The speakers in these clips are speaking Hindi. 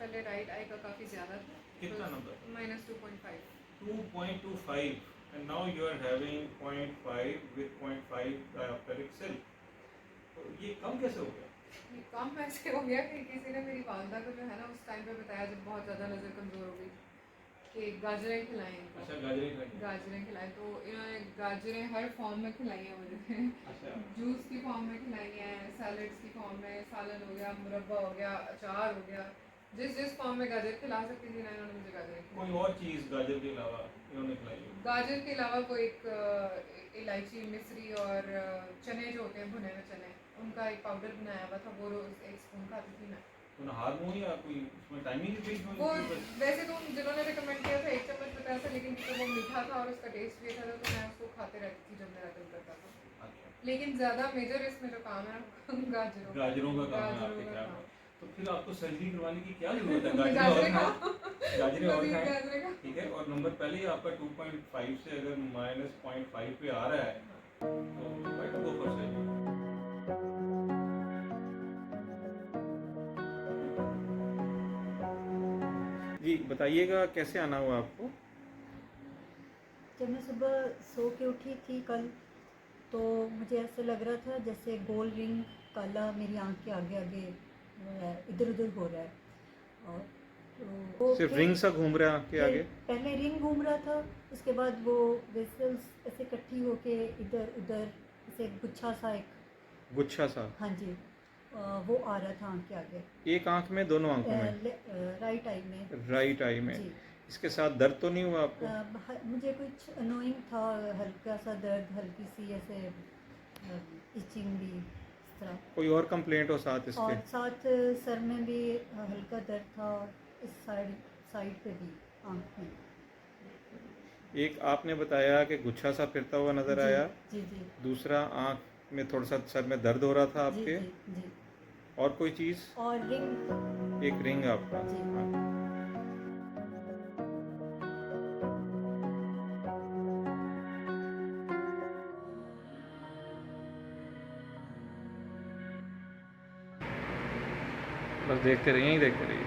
पहले राइट आई का काफ़ी ज़्यादा था। कितना number? -2.5। 2.25 and now you are having 0.5 with 0.5 diopteric cell. तो ये कम कैसे हो गया? ये कम ऐसे हो गया कि किसी ने मेरी वालदा को जो है ना उस टाइम पे बताया जब बहुत ज़्यादा नज़र कमज़ोर हो गई कि गाजरें खिलाएं इनको। अच्छा, गाजरें खिलाएं तो इन्होंने गाजरें हर फॉर्म में खिलाई हैं मुझे। अच्छा, जूस की फॉर्म में खिलाई हैं, सैलड्स की फॉर्म में, सालन हो गया, मुरब्बा हो गया, अचार हो गया, जिस फॉर्म में गाजर खिला सकती थी ना इन्होंने मुझे गाजर खिलाई। कोई और चीज़ गाजर के अलावा इन्होंने खिलाई हो? गाजर के अलावा वो एक इलायची, मिश्री और चने जो होते हैं भुने हुए चने, उनका एक पाउडर बनाया हुआ था, वो रोज 1 स्पून खाती थी मैं। तो हार्मोन या कोई उसमें टाइमिंग भी वो वैसे तो जिन्होंने रिकमेंड किया था 1 चम्मच बताया था, लेकिन क्योंकि वो मीठा था और उसका टेस्ट भी अच्छा था तो मैं उसको खाते रहती थी जब मेरा दिल करता था। अच्छा, लेकिन ज़्यादा मेजर इसमें जो काम है गाजरों का काम है आपके ख्याल में। तो फिर आपको सर्जरी करवाने की क्या जरूरत है? गाजरें और खाएं, ठीक है। और नंबर पहले ही आपका 2.5 से अगर -0.5 पे आ रहा है तो why to go for surgery? जी बताइएगा कैसे आना हुआ आपको? जब मैं सुबह सो के उठी थी कल, तो मुझे ऐसे लग रहा था जैसे गोल रिंग काला मेरी आंख के आगे आगे इधर उधर हो रहा है। और तो सिर्फ रिंग सा घूम रहा है आंख के आगे? पहले रिंग घूम रहा था, उसके बाद वो वेसल्स ऐसे इकट्ठी होके इधर उधर ऐसे गुच्छा सा। हाँ जी, वो आ रहा था आंख के आगे। एक आंख में, दोनों आंखों में? राइट आई में। राइट आई में जी। इसके साथ दर्द तो नहीं हुआ आपको? मुझे कुछ अनोइंग था, हल्का सा दर्द, हल्की सी ऐसे इचिंग भी इस तरह। कोई और कंप्लेंट हो साथ इसके? और साथ सर में भी हल्का दर्द था, इस साइड पे भी आँख में। एक आपने बताया कि गुच्छा सा फिरता हुआ नजर आया। जी जी। दूसरा आंख में थोड़ा सा सर में दर्द हो रहा था आपके। जी जी जी। और कोई चीज? और रिंग। एक रिंग आपका। जी। बस देखते रहिए, ही देखते रहिए।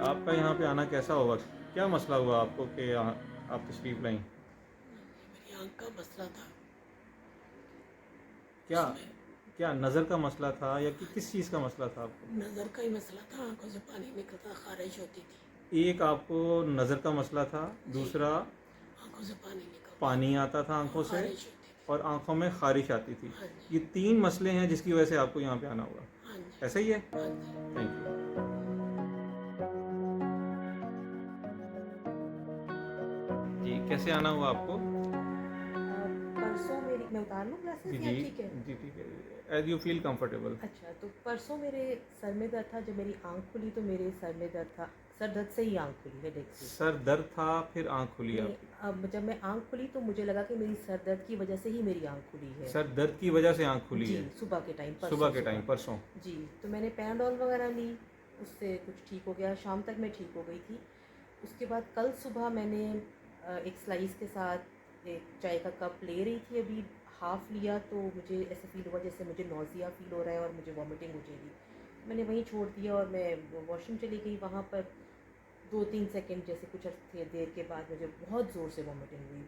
आपका यहाँ पे आना कैसा होगा? क्या मसला हुआ आपको कि आप तशरीफ लाई? मेरी आँख का मसला था। क्या क्या नज़र का मसला था या कि किस चीज़ का मसला था आपको? नज़र का ही मसला था, आंखों से पानी निकलता, खारिश होती थी। एक आपको नज़र का मसला था, दूसरा आंखों से पानी आता था आंखों से, खारिश होती थी। और आंखों में खारिश आती थी। हाँ ये 3 मसले हैं जिसकी वजह से आपको यहाँ पे आना हुआ। हाँ जी। ऐसा ही है? हाँ जी। Thank you. जी कैसे आना हुआ आपको? परसों मेरी, मैं उतार लूँ ग्लासेस या ठीक है? जी ठीक है, एज यू फील कंफर्टेबल। अच्छा, तो परसों मेरे सर में दर्द था, जब मेरी आंख खुली तो मेरे सर में दर्द था, सर दर्द से ही आंख खुली है। देखिए सर दर्द था फिर आंख खुली आपकी? अब जब मैं आंख खुली तो मुझे लगा कि मेरी सर दर्द की वजह से ही मेरी आंख खुली है। सर दर्द की वजह से आंख खुली जी, है? सुबह के टाइम, परसों। जी, तो मैंने पैराडोल वगैरह ली, उससे कुछ ठीक हो गया, शाम तक मैं ठीक हो गई थी। उसके बाद कल सुबह मैंने एक स्लाइस के साथ एक चाय का कप ले रही थी, अभी हाफ़ लिया तो मुझे ऐसा फ़ील हुआ जैसे मुझे नौज़िया फ़ील हो रहा है और मुझे वॉमिटिंग हो जाएगी। मैंने वहीं छोड़ दिया और मैं वॉशरूम चली गई। वहाँ पर 2-3 सेकंड जैसे कुछ देर के बाद मुझे बहुत ज़ोर से वॉमिटिंग हुई,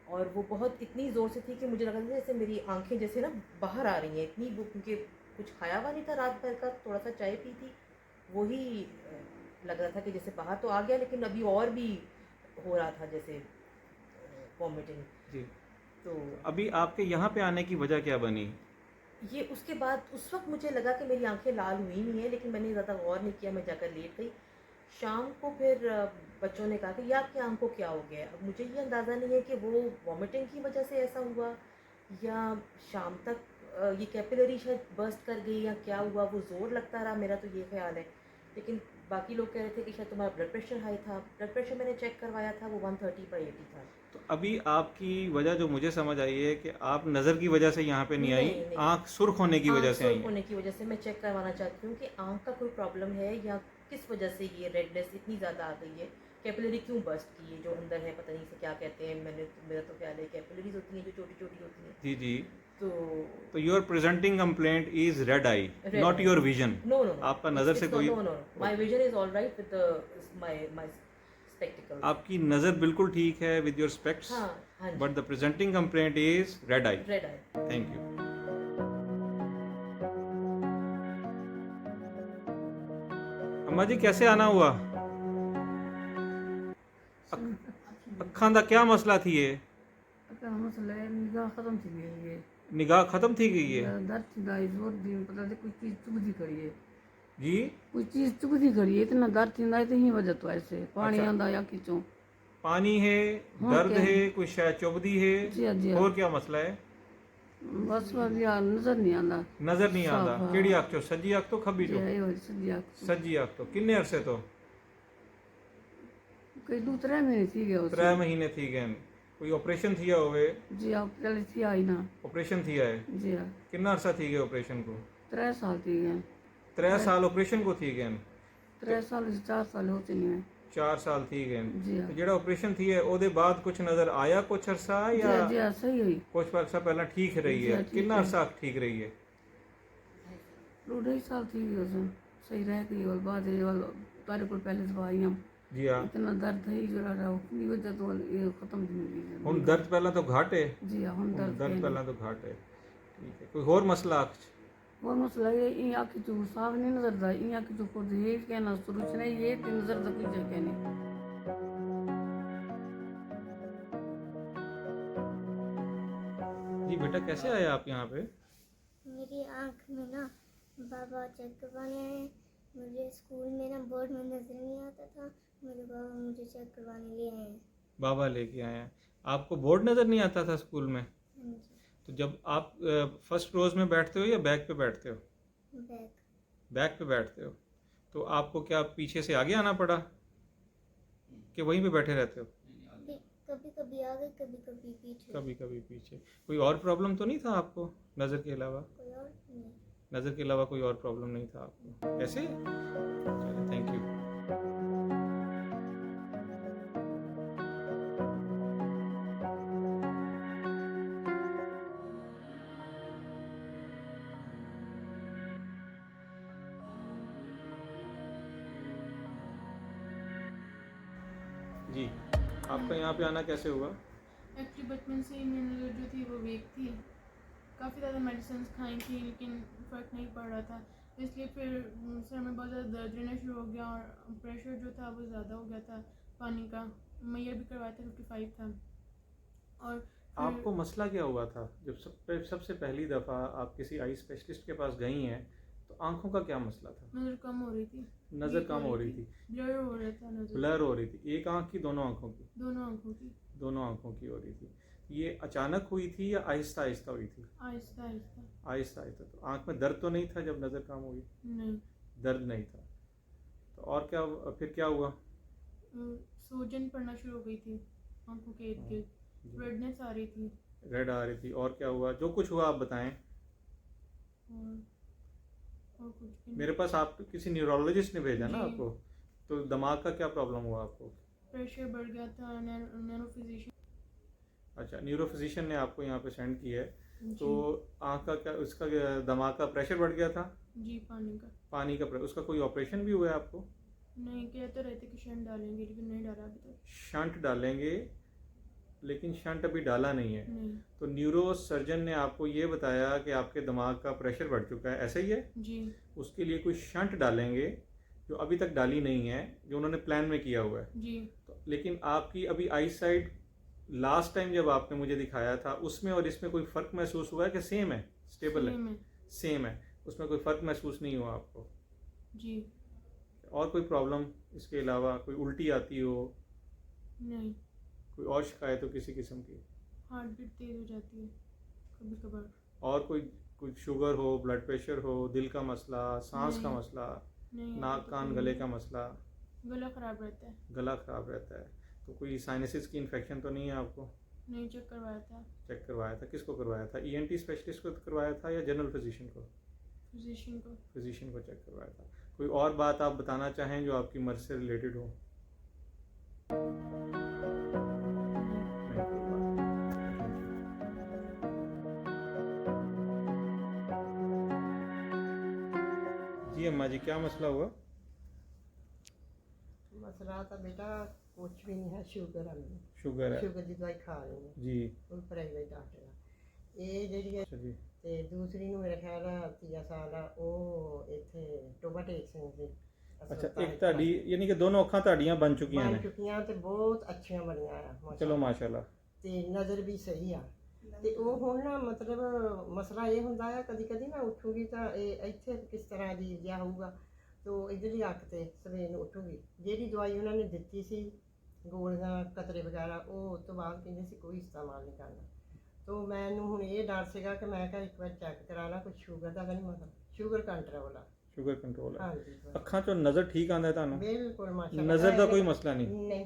और वो बहुत इतनी ज़ोर से थी कि मुझे लगा था जैसे मेरी आँखें जैसे ना बाहर आ रही हैं, इतनी वो, क्योंकि कुछ खाया हुआ नहीं था रात भर का, थोड़ा सा चाय पी थी, वही लग रहा था कि जैसे बाहर तो आ गया लेकिन अभी और भी हो रहा था जैसे वॉमिटिंग। जी, तो अभी आपके यहाँ पे आने की वजह क्या बनी? ये उसके बाद उस वक्त मुझे लगा कि मेरी आंखें लाल हुई नहीं है, लेकिन मैंने ज़्यादा गौर नहीं किया, मैं जाकर लेट गई। शाम को फिर बच्चों ने कहा कि ये आपकी आंख को क्या हो गया है। अब मुझे ये अंदाज़ा नहीं है कि वो वॉमिटिंग की वजह से ऐसा हुआ या शाम तक ये कैपिलरी शायद बर्स्ट कर गई या क्या हुआ, वो ज़ोर लगता रहा, मेरा तो ये ख्याल है। लेकिन बाकी लोग कह रहे थे कि शायद तुम्हारा ब्लड प्रेशर हाई था। ब्लड प्रेशर मैंने चेक करवाया था, वो 130/80 था। तो अभी आपकी वजह जो मुझे समझ आई है कि आप नज़र की वजह से यहाँ पे नहीं आई, नहीं। आँख सुर्ख होने की वजह आँख से आई सुर्ख है। होने की वजह से मैं चेक करवाना चाहती हूँ कि आँख का कोई प्रॉब्लम है या किस वजह से ये रेडनेस इतनी ज़्यादा आ गई है, कैपिलरी क्यों बस्ट की है, जो अंदर है पता नहीं से क्या कहते हैं, मेरा तो ख्याल है कैपिलरीज होती हैं जो छोटी छोटी होती हैं। जी जी। तो your presenting complaint is red eye, not your vision. No no आपका नज़र से कोई, no no my vision is alright with my spectacles. आपकी नज़र बिल्कुल ठीक है विद योर स्पेक्ट्स, हाँ हाँ but the presenting complaint is red I. Red I. Thank you. अम्मा जी कैसे आना हुआ? अखां दा क्या मसला थी ये? मसला है निगाह खत्म थी गई है, निगाह खत्म थी गई है दर्द थी दाई जोर दी पता नहीं कोई चीज चुभदी खड़ी है, जी? कोई चीज चुभदी खड़ी है, इतना दर्द थी ना तो ही वजह तो ऐसे पानी अच्छा। आंदा या खींचो। पानी है, हाँ, दर्द क्या है, कोई शायद चुभदी है, जी हाँ, जी हाँ। और क्या मसला है? बस यार नजर नहीं आंदा। नजर नहीं साफ, आंदा। हाँ। केड़ी अख चो? सज्जी अख तो खब्बी जी चो? ये वाली सजी आँख तो। सज्जी अख तो। किन्ने अरसे तो? कोई 2-3 महीने थी गया 3 महीने थी गए। कोई ऑपरेशन थिया होवे? जी आप पहले थी आई ना। ऑपरेशन थिया है? जी हाँ, कितना अरसा थी गए ऑपरेशन को? 3 साल थी गए। 3 साल ऑपरेशन को थी गए। 3 साल से 4 साल होते नहीं है। 4 साल थी गए। जी हाँ, तो जेड़ा ऑपरेशन थी है ओदे बाद कुछ नजर आया कुछ अरसा जी या हाँ, जी हाँ, सही हुई। कुछ अरसा पहला ठीक रही जी है? हाँ, ठीक कितना है। अरसा ठीक रही है? 2.5 साल थी गई उसमें सही रह गई और बाद ये वाला तारे को पहले से आई हम जी हाँ। इतना दर्द है जो रहा अपनी वजह तो ये खत्म नहीं हुई। हुन दर्द पहला तो घाट है? जी हाँ, हम दर्द दर्द है पहला तो घाट है। ठीक है। कोई और मसला अख च? और मसला ये इन आँख जो साफ नहीं नजर था, इन आँख जो खुद ये कहना शुरू से नहीं ये तीन नजर तक कुछ कहने। जी बेटा कैसे आए आप यहाँ पे? मेरी आँख में ना बाबा चेक करवाने आए। मुझे स्कूल में ना बोर्ड में नजर नहीं आता था, मेरे बाबा मुझे चेक करवाने लिए आए हैं। बाबा लेके आए हैं। आपको बोर्ड नज़र नहीं आता था स्कूल में? हाँ जी, तो जब आप फर्स्ट रोज में बैठते हो या बैक पे बैठते हो? बैग। बैक पे बैठते हो। तो आपको क्या पीछे से आगे आना पड़ा कि वहीं पे बैठे रहते हो? कभी कभी आगे कभी कभी पीछे। कभी कभी पीछे। कोई और प्रॉब्लम तो नहीं था आपको नज़र के अलावा? कोई और नहीं। नज़र के अलावा कोई और प्रॉब्लम नहीं था आपको? ऐसे? चलिए थैंक यू। जी आपका यहाँ पे आना कैसे हुआ? एक्चुअली बचपन से ही मेरी नज़र जो थी वो वीक थी, काफ़ी ज़्यादा मेडिसिन खाई थी लेकिन फ़र्क नहीं पड़ रहा था, इसलिए फिर सर में बहुत ज़्यादा दर्द रहना शुरू हो गया और प्रेशर जो था वो ज़्यादा हो गया था पानी का। मैयर भी करवाया था 55 था। और फिर आपको मसला क्या हुआ था जब सबसे पहली दफ़ा आप किसी आई स्पेशलिस्ट के पास गई हैं? तो आंखों का क्या मसला था? नज़र कम हो रही थी, नज़र वीक कम हो रही थी, ब्लर हो रहा था नज़र, ब्लर हो रही थी। एक आंख की, दोनों आंखों की? दोनों आंखों की, दोनों आंखों की हो रही थी। ये अचानक हुई थी या आहिस्ता आहिस्ता हुई थी? आहिस्ता आहिस्ता। आहिस्ता आहिस्ता। तो आंख में दर्द तो नहीं था जब नज़र कम हुई? नहीं, दर्द नहीं था। तो और क्या फिर क्या हुआ? सूजन पड़ना शुरू हो गई थी आंखों के इर्द गिर्द, रेडनेस आ रही थी। रेड आ रही थी। और क्या हुआ? जो कुछ हुआ आप बताएं। और कुछ भी मेरे पास आप किसी न्यूरोलॉजिस्ट ने भेजा ना जी। आपको? तो दिमाग का क्या प्रॉब्लम हुआ आपको? प्रेशर बढ़ गया था, नैनो फिजिशियन। अच्छा, न्यूरो फिजिशियन ने आपको यहाँ पे सेंड किया है। तो जी, आँख का क्या, उसका दिमाग का प्रेशर बढ़ गया था? जी पानी का। पानी का उसका कोई ऑपरेशन भी हुआ है आपको? नहीं, कहते रहते कि शंट डालेंगे लेकिन नहीं डाला अभी तक। शंट डालेंगे लेकिन शंट अभी डाला नहीं है। नहीं। तो न्यूरो सर्जन ने आपको ये बताया कि आपके दिमाग का प्रेशर बढ़ चुका है, ऐसा ही है? जी, उसके लिए कोई शंट डालेंगे जो अभी तक डाली नहीं है, जो उन्होंने प्लान में किया हुआ है। जी, तो लेकिन आपकी अभी आई साइड लास्ट टाइम जब आपने मुझे दिखाया था उसमें और इसमें कोई फ़र्क महसूस हुआ है कि सेम है, स्टेबल है? सेम है। सेम है, उसमें कोई फ़र्क महसूस नहीं हुआ आपको? जी, और कोई प्रॉब्लम इसके अलावा? कोई उल्टी आती हो? नहीं। कोई और शिकायत हो किसी किस्म की? हार्ट बीट तेज हो जाती है कभी कभार। और कोई शुगर हो, ब्लड प्रेशर हो, दिल का मसला, सांस का नहीं। मसला, नहीं, नाक ऐसा तो कान कोई गले नहीं। का मसला? गला खराब रहता है। गला ख़राब रहता है। तो कोई साइनसिस की इन्फेक्शन तो नहीं है आपको? नहीं, चेक करवाया था। चेक करवाया था, किसको करवाया था? ENT स्पेशलिस्ट को करवाया था या जनरल फिजिशियन को? फिजिशियन को चेक करवाया था। कोई और बात आप बताना चाहें जो आपकी मर्ज से रिलेटेड हो? नहीं, कोई बात नहीं। जी अम्मा जी, क्या मसला हुआ? मसला था बेटा कुछ भी नहीं है, शुगर है मैंने, शुगर है शुगर की दवाई खा रही हूँ जी। कोई प्राइवेट डॉक्टर ये ਜਿਹੜੀ ਹੈ जी। ਤੇ ਦੂਸਰੀ ਨੂੰ ਮੇਰੇ ਖਿਆਲ ਆ 30 ਸਾਲ ਆ ਉਹ ਇੱਥੇ ਟੋਬਾ ਟੇਕ ਸਿੰਘ ਸੀ अच्छा, एक ਤੁਹਾਡੀ ਯਾਨੀ ਕਿ ਦੋਨੋਂ ਅੱਖਾਂ ਤੁਹਾਡੀਆਂ ਬਣ ਚੁੱਕੀਆਂ ਬਣ ਨੇ? ਚੁੱਕੀਆਂ ਤੇ ਬਹੁਤ ਅੱਛੀਆਂ ਬਣੀਆਂ ਆ ਚਲੋ ਮਾਸ਼ਾਅੱਲਾ। ਤੇ ਨਜ਼ਰ ਵੀ ਸਹੀ ਆ ਤੇ ਉਹ ਹੁਣ ਨਾ ਮਤਲਬ ਮਸਲਾ ਇਹ ਹੁੰਦਾ ਆ ਕਦੀ ਕਦੀ ਮੈਂ ਉੱਠੂਗੀ ਤਾਂ ਇਹ ਇੱਥੇ ਕਿਸ ਤਰ੍ਹਾਂ ਦੀ ਜਿਹਾ ਹੋਊਗਾ ਤੋ ਇਧਰਲੀ ਅੱਖ ਤੇ ਸਵੇਰ ਨੂੰ ਉੱਠੂਗੀ। ਜਿਹੜੀ ਦਵਾਈ ਉਹਨਾਂ ਨੇ ਦਿੱਤੀ ਸੀ ਗੋਲੀਆਂ ਕਤਰੇ ਵਗੈਰਾ ਉਹ ਉਸ ਤੋਂ ਬਾਅਦ ਕਹਿੰਦੇ ਸੀ ਕੋਈ ਇਸਤੇਮਾਲ ਨਹੀਂ ਕਰਨਾ। ਤੋ ਮੈਨੂੰ ਹੁਣ ਇਹ ਡਰ ਸੀਗਾ ਕਿ ਮੈਂ ਕਿਹਾ ਇੱਕ ਵਾਰ ਚੈੱਕ ਕਰਾ ਲਾਂ ਕੁਝ ਸ਼ੂਗਰ ਦਾ ਤਾਂ ਨਹੀਂ ਮਸਲਾ, ਸ਼ੂਗਰ ਕੰਟਰੋਲ ਆ। ਸ਼ੂਗਰ ਕੰਟਰੋਲ ਹੈ? ਹਾਂਜੀ ਅੱਖਾਂ ਚੋਂ ਨਜ਼ਰ ਠੀਕ ਆਉਂਦਾ ਤੁਹਾਨੂੰ? ਬਿਲਕੁਲ ਮਾਸ਼ਾਅੱਲਾ। ਨਜ਼ਰ ਦਾ ਕੋਈ ਮਸਲਾ ਨਹੀਂ? ਨਹੀਂ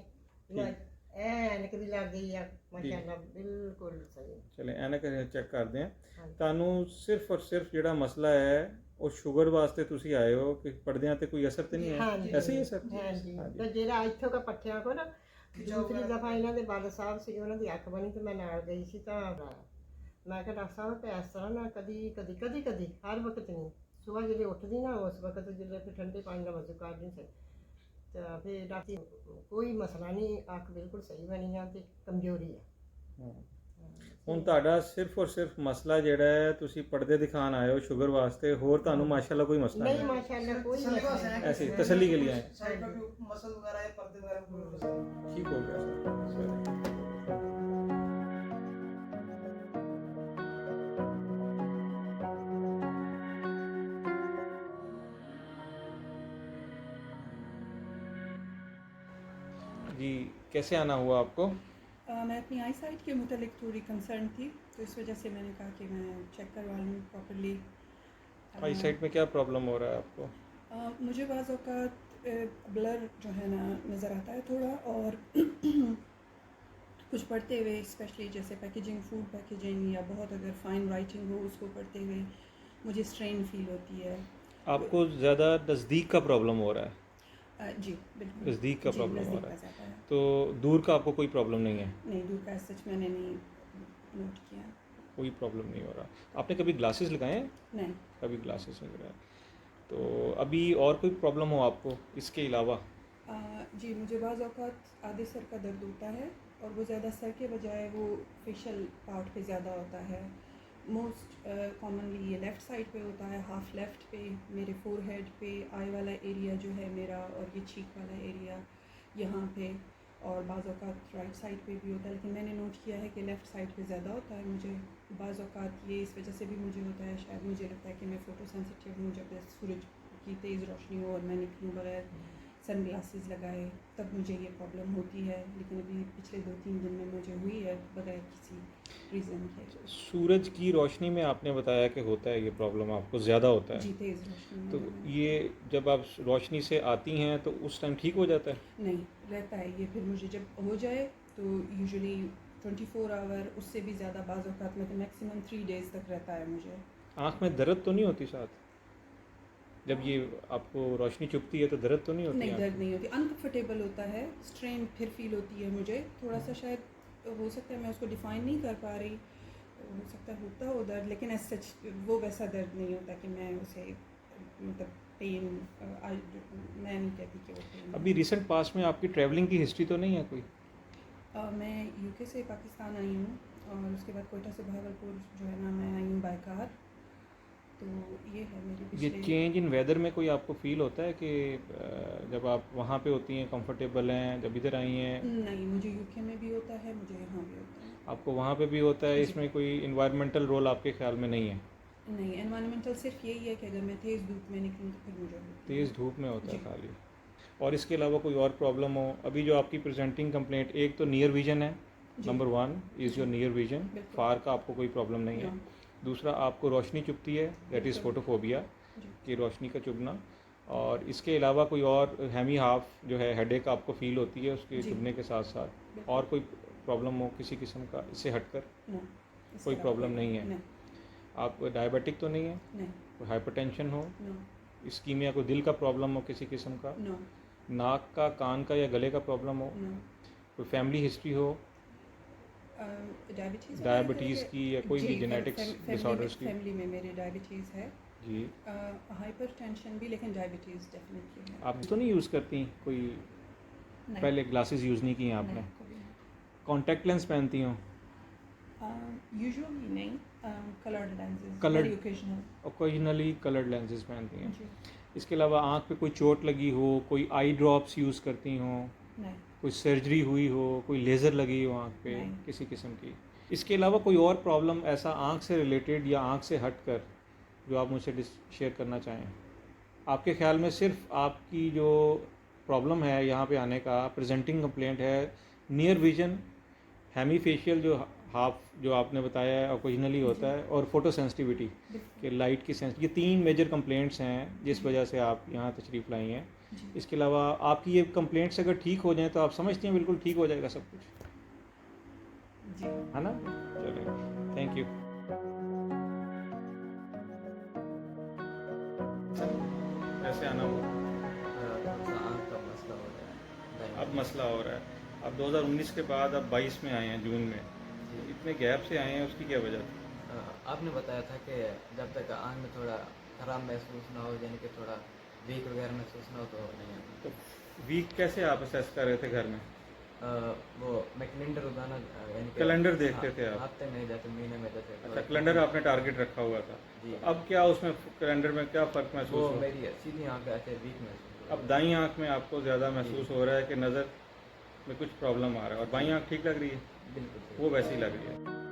ਐਨਕ ਵੀ ਲੱਗ ਗਈ ਆ ਮਾਸ਼ਾਅੱਲਾ, ਬਿਲਕੁਲ ਸਹੀ। ਚਲੇ ਐਨਕ ਚੈੱਕ ਕਰਦੇ ਹਾਂ। ਹਾਂਜੀ। ਤੁਹਾਨੂੰ ਸਿਰਫ ਔਰ ਸਿਰਫ ਜਿਹੜਾ ਮਸਲਾ ਹੈ ਉਹ ਸ਼ੂਗਰ ਵਾਸਤੇ ਤੁਸੀਂ ਆਏ ਹੋ ਕਿ ਪਰਦਿਆਂ ਤੇ ਕੋਈ ਅਸਰ ਤੇ ਨਹੀਂ ਹੈ? ਹਾਂਜੀ ਐਸੇ ਹੀ ਹੈ ਸਰ? ਹਾਂਜੀ ਤੇ ਜਿਹੜਾ ਇੱਥੋਂ ਦਾ ਪੱਠਿਆਂ ਕੋ ਨਾ ਦੂਸਰੀ ਦਫਾ ਇਹਨਾਂ ਦੇ ਬਾਲ ਸਾਹਿਬ ਸੀ ਉਹਨਾਂ ਦੀ ਅੱਖ ਬਣੀ ਤੇ ਮੈਂ ਨਾਲ ਗਈ ਸੀ ਤਾਂ ਮੈਂ ਕਿਹਾ ਡਾਕਟਰ ਸਾਹਿਬ ਕਿ ਇਸ ਤਰ੍ਹਾਂ ਨਾ ਕਦੀ ਹਰ ਵਕਤ ਨਹੀਂ, ਸੁਬਾਹ ਜਦੋਂ ਉੱਠਦੀ ਨਾ ਉਸ ਵਕਤ ਜਦੋਂ ਫਿਰ ਠੰਡੇ ਪਾਣੀ ਨਾਲ ਵਜ਼ੂ ਕਰ ਨਹੀਂ ਸੀ ਤਾਂ ਫਿਰ ਡਾਕਟਰ ਕੋਈ ਮਸਲਾ ਨਹੀਂ, ਅੱਖ ਬਿਲਕੁਲ ਸਹੀ ਬਣੀ ਆ ਤੇ ਕਮਜ਼ੋਰੀ ਆ। ਹੁਣ ਤੁਹਾਡਾ ਸਿਰਫ ਔਰ ਸਿਰਫ ਮਸਲਾ ਜਿਹੜਾ ਹੈ ਤੁਸੀਂ ਪਰਦੇ ਦਿਖਾਣ ਆਏ ਹੋ ਸ਼ੂਗਰ ਵਾਸਤੇ, ਹੋਰ ਤੁਹਾਨੂੰ ਮਾਸ਼ਾਅੱਲਾ ਕੋਈ ਮਸਲਾ नहीं नहीं? माशाल्लाह कोई मसला नहीं। ऐसे ही तसल्ली के लिए आए? मसल वगैरह है, पर्दे वगैरह में कोई मसला नहीं। ठीक हो गया सर। जी, कैसे आना हुआ आपको? मैं अपनी आई साइट के मुतालिक थोड़ी कंसर्न थी तो इस वजह से मैंने कहा कि मैं चेक करवा लूँ प्रॉपर्ली। आई साइट में क्या प्रॉब्लम हो रहा है आपको? मुझे बाज़ औक़ात ब्लर जो है ना नज़र आता है थोड़ा, और कुछ पढ़ते हुए स्पेशली जैसे पैकेजिंग, फूड पैकेजिंग या बहुत अगर फ़ाइन राइटिंग हो उसको पढ़ते हुए मुझे स्ट्रेन फील होती है। आपको ज़्यादा नज़दीक का प्रॉब्लम हो रहा है? जी बिल्कुल नज़दीक का जी, प्रॉब्लम हो नज़दीक रहा का है। ज़्यादा है। तो दूर का आपको कोई प्रॉब्लम नहीं है? नहीं, दूर का सच मैंने नहीं नोट किया। कोई प्रॉब्लम नहीं हो रहा। आपने कभी ग्लासेस लगाए हैं? नहीं। कभी ग्लासेस नहीं लगाए। तो अभी और कोई प्रॉब्लम हो आपको इसके अलावा? जी मुझे बाज़ औक़ात आधे सर का दर्द होता है और वो ज़्यादा सर के बजाय वो फेशियल पार्ट पे ज़्यादा होता है। मोस्ट कॉमनली ये लेफ़्ट साइड पे होता है, हाफ लेफ़्ट पे, मेरे फोरहेड पे, आई वाला एरिया जो है मेरा, और ये चीक वाला एरिया यहाँ पे, और बाज़ औक़ात राइट साइड पे भी होता है। लेकिन मैंने नोट किया है कि लेफ़्ट साइड पे ज़्यादा होता है मुझे। बाज़ औक़ात ये इस वजह से भी मुझे होता है, शायद मुझे लगता है कि मैं फ़ोटो सेंसिटिव हूँ। जब सूरज की तेज़ रोशनी हो और मैं निकलूँ बगैर सन ग्लासेस लगाए तब मुझे ये प्रॉब्लम होती है। लेकिन अभी पिछले 2-3 दिन में मुझे हुई है बगैर किसी रीज़न के। सूरज की रोशनी में आपने बताया कि होता है ये प्रॉब्लम, आपको ज़्यादा होता है? जी, तेज़ रोशनी में। तो ये जब आप रोशनी से आती हैं तो उस टाइम ठीक हो जाता है? नहीं, रहता है ये। फिर मुझे जब हो जाए तो यूजुअली 24 आवर, उससे भी ज़्यादा बाज़ औक़ात में तो मैक्सिमम 3 डेज़ तक रहता है मुझे। आँख में दर्द तो नहीं होती साथ? जब ये आपको रोशनी चुभती है तो दर्द तो नहीं होती? नहीं, दर्द नहीं होती, अनकम्फर्टेबल होता है, स्ट्रेन फिर फील होती है मुझे थोड़ा सा। शायद हो सकता है मैं उसको डिफ़ाइन नहीं कर पा रही, हो सकता है होता हो दर्द, लेकिन एज सच वो वैसा दर्द नहीं होता कि मैं उसे मतलब पेन मैं नहीं कहती कि वो पेन। अभी रिसेंट पास में आपकी ट्रैवलिंग की हिस्ट्री तो नहीं है कोई? मैं यूके से पाकिस्तान आई हूँ और उसके बाद कोयटा से भागलपुर जो है ना मैं आई हूँ बाय कार। तो ये है मेरी ये चेंज इन वेदर में कोई आपको फील होता है कि जब आप वहाँ पे होती हैं कंफर्टेबल हैं, जब इधर आई हैं? नहीं, मुझे यूके में भी होता है, मुझे यहाँ भी होता है। आपको वहाँ पे भी होता है? इसमें कोई इन्वायरमेंटल रोल आपके ख्याल में नहीं है? नहीं, एनवायरमेंटल सिर्फ यही है कि अगर मैं तेज़ धूप में निकलूँ तो फिर मुझे तेज़ धूप में होता है खाली। और इसके अलावा कोई और प्रॉब्लम हो? अभी जो आपकी प्रेजेंटिंग कंप्लेंट, एक तो नियर विजन है, number 1 is your near vision, far का आपको कोई प्रॉब्लम नहीं है। दूसरा, आपको रोशनी चुभती है, दैट इज़ फोटोफोबिया, कि रोशनी का चुभना। और इसके अलावा कोई और हैमी हाफ जो है हेडेक आपको फील होती है उसके जी। चुभने के साथ साथ, बिल्कुल। और कोई प्रॉब्लम हो किसी किस्म का इससे हटकर? नो, इसके कोई अलावा प्रॉब्लम नहीं है? नहीं आप डायबिटिक तो नहीं है? नहीं कोई हाइपरटेंशन हो, नो इस्कीमिया, कोई दिल का प्रॉब्लम हो किसी किस्म का, नो नाक का, कान का या गले का प्रॉब्लम हो, नो कोई फैमिली हिस्ट्री हो डायबिटीज़ डायबिटीज़ की या कोई भी जेनेटिक्स डिसऑर्डर्स की? फैमिली में मेरे डायबिटीज़ है, जी। हाइपरटेंशन भी, लेकिन डायबिटीज़ डेफिनेटली है। आप तो नहीं यूज़ करती कोई? नहीं, पहले ग्लासेस यूज़ नहीं की आपने? नहीं, कभी नहीं। कॉन्टैक्ट लेंस पहनती हो? यूजुअली नहीं, coloured lenses, Coloured- very occasional. Occasionally coloured lenses पहनती हैं। जी इसके अलावा आँख पे कोई चोट लगी हो, कोई आई ड्रॉप्स यूज़ करती हो, नहीं कोई सर्जरी हुई हो, कोई लेज़र लगी हो आँख पे नहीं। किसी किस्म की? इसके अलावा कोई और प्रॉब्लम ऐसा आँख से रिलेटेड या आँख से हट कर जो आप मुझसे शेयर करना चाहें? आपके ख्याल में सिर्फ आपकी जो प्रॉब्लम है यहाँ पे आने का प्रेजेंटिंग कंप्लेंट है नियर विजन, हेमी फेशियल जो हाफ जो आपने बताया है ओकेजनली होता है, और फोटो सेंसिटिविटी कि लाइट की सेंस, ये 3 मेजर कंप्लेंट्स हैं जिस वजह से आप यहाँ तशरीफ़ लाई हैं। जी इसके अलावा आपकी ये कंप्लेंट्स अगर ठीक हो जाएं तो आप समझती हैं बिल्कुल ठीक हो जाएगा सब कुछ, जी है ना? चलें, थैंक यू। कैसे आना हुआ? आँख का मसला हो रहा है। अब मसला हो रहा है। अब 2019 के बाद अब 22 में आए हैं, जून में, इतने गैप से आए हैं, उसकी क्या वजह थी? आपने बताया था कि जब तक आँख में थोड़ा खराब महसूस ना हो, यानी कि थोड़ा वीक वगैरह महसूस ना हो तो नहीं आना। तो वीक कैसे आप असेस कर रहे थे घर में? वो मैं कैलेंडर रोजाना यानी कि कैलेंडर देखते थे आप? हफ्ते में जाते, महीने में जाते। अच्छा, कैलेंडर आपने टारगेट रखा हुआ था। जी। तो अब क्या उसमें कैलेंडर में क्या फ़र्क महसूस वो हो? मेरी सीधी आँख ऐसे वीक महसूस हो रहा है। अब दाईं आँख में आपको ज़्यादा महसूस हो रहा है कि नज़र में कुछ प्रॉब्लम आ रहा है, और बाईं आँख ठीक लग रही है? बिल्कुल सही। वो वैसी लग रही है।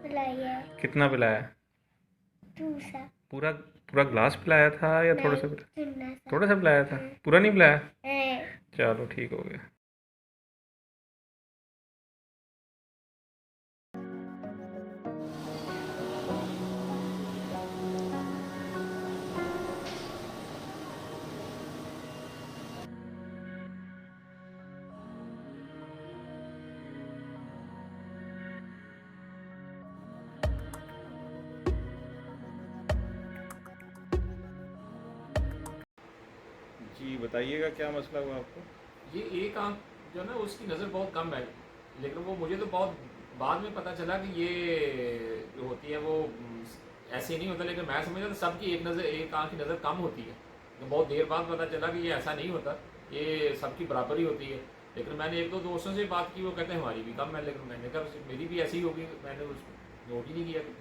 पिलाया कितना पिलाया? दूसरा पूरा पूरा ग्लास पिलाया था या थोड़ा सा पिलाया? चुनना सा थोड़ा सा पिलाया था, पूरा नहीं पिलाया? है। चलो ठीक हो गया। जी बताइएगा क्या मसला हुआ आपको? ये एक आंख जो ना उसकी नज़र बहुत कम है, लेकिन वो मुझे तो बहुत बाद में पता चला कि ये जो होती है वो ऐसे नहीं होता, लेकिन मैं समझता था सबकी एक आंख की नज़र कम होती है। तो बहुत देर बाद पता चला कि ये ऐसा नहीं होता, ये सबकी बराबर ही होती है। लेकिन मैंने 1-2 दोस्तों से बात की, वो कहते हैं हमारी भी कम है, लेकिन मैंने कहा मेरी भी ऐसी ही होगी, मैंने उसको नोट ही नहीं किया कभी।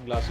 ग्लासेस